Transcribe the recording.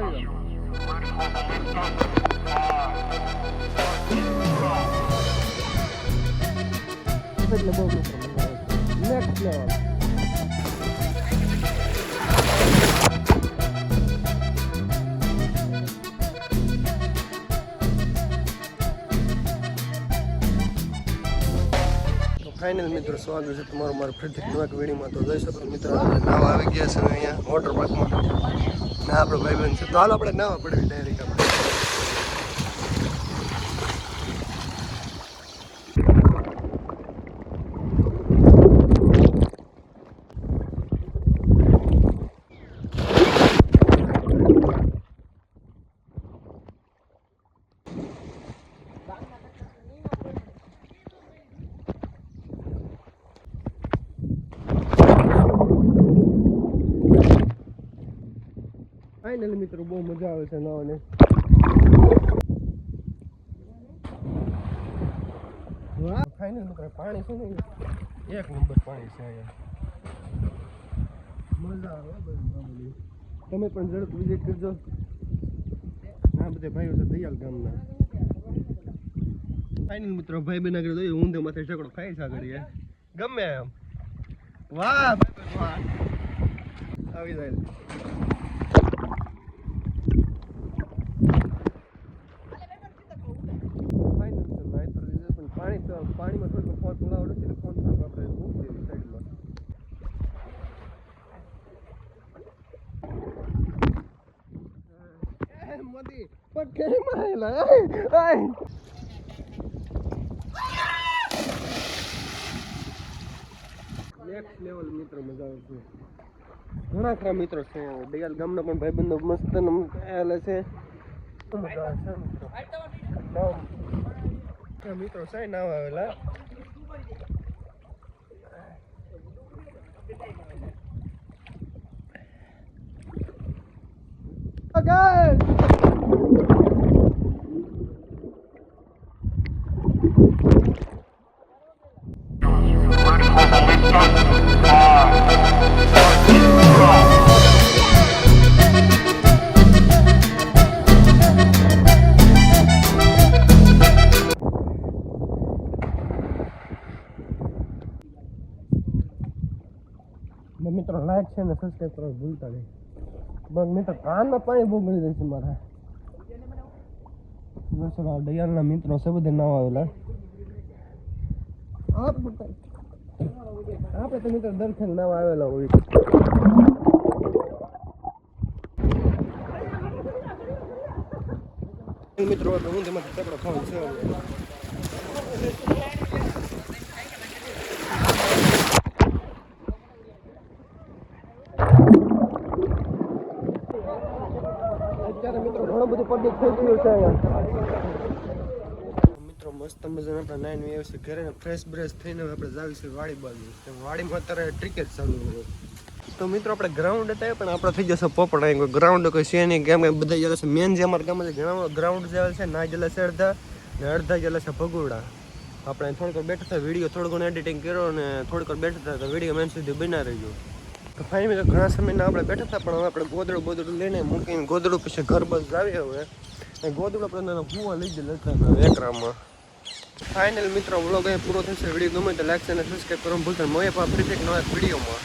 એટલે બહુ next level. Final મિત્રો સ્વાગત છે તમારું મારા ફરીથી નવા વિડીયોમાં. તો જોઈ શકો મિત્રો નાવા આવી ગયા છે અહીંયા વોટર પાર્કમાં ને આપણો ભાઈબંધ છે. તો હાલ આપણે નાવા પડવી ડાયરેક્ટ આપણે. ફાઇનલી મિત્રો બહુ મજા આવે છે નાવાની. વાહ ફાઇનલ મિત્રો પાણી છે ને એક નંબર પાણી છે અહીંયા. મજા આવે બધી. તમે પણ ઝડપ વિઝિટ કરજો. આ બધા ભાઈઓ છે દયાલ ગામના. ફાઇનલ મિત્રો ભાઈ બેન આગળ જોઈએ ઊંધે માથે ઝઘડો ખાઈ છે આગળ ગમે એમ. વાહ વાહ આવી જાય. પાણીમાં થોડું ફોન બોલાવડે છે ફોન થોડું આપણે મૂકી દેવી સાઈડમાં. મોદી પણ કેમ આયેલા નેક્સ્ટ લેવલ મિત્રો મજા આવે છે. ઘણા ખરા મિત્રો છે દયાલ ગામના પણ ભાઈબંધો મસ્ત આવેલા છે. મજા આવે છે મિત્રો સાઈ નાવ આવેલા. મિત્રો લાઈક છે ને સબસ્ક્રાઈબ કરવા ભૂલતા નહીં. બસ મિત્રો કાનમાં પાણી બહુ ગળી જાય છે મારા. દયાલના મિત્રો છે બધે નાવા આવેલા. આપણે તો મિત્રો દરખેલ નાવા આવેલા હોય. મિત્રો હું તેમાંથી ચકડો ખાવું છે. અત્યારે મિત્રો ઘણું બધું પબ્લિક થઈ ગયું છે અહીંયા. મિત્રો મસ્ત મજાના આપણે નાઈન વે છે ઘરે ફ્રેશ બ્રેશ થઈને આપણે જાવી છે વાડી બાજુ. વાડીમાં અત્યારે ક્રિકેટ ચાલુ હોય. તો મિત્રો આપણે ગ્રાઉન્ડ હતા પણ આપણે થઈ જશે પોપટ. અહીં કોઈ ગ્રાઉન્ડ કોઈ છે નહીં કેમ કે બધા જેલા છે મેન જે અમારા ગામમાં ઘણા ગ્રાઉન્ડ જેવા છે ના જેલા છે અડધા ને અડધા જેલા છે ભગોડા. આપણે થોડીક બેઠા હતા વિડીયો થોડું ઘણું એડિટિંગ કર્યો અને થોડીક બેઠા હતા તો વિડીયો મેન સુધી બના રહ્યો. તો ફાઇનલી ઘણા સમયના આપણે બેઠા હતા પણ હવે આપણે ગોદડું લઈને મૂકીને ગોદડું પછી ઘર બસ આવી હવે ગોદડું આપણે કૂવા લઈ ગયેલા હતા એકરામાં. ફાઇનલ મિત્રો વ્લોગ અહીં પૂરો થશે. વિડીયો ગમે તો લાઈક અને સબસ્ક્રાઈબ કરવાનું ભૂલતા નહીં. મળીએ ફરીથી એક નવા વિડીયોમાં.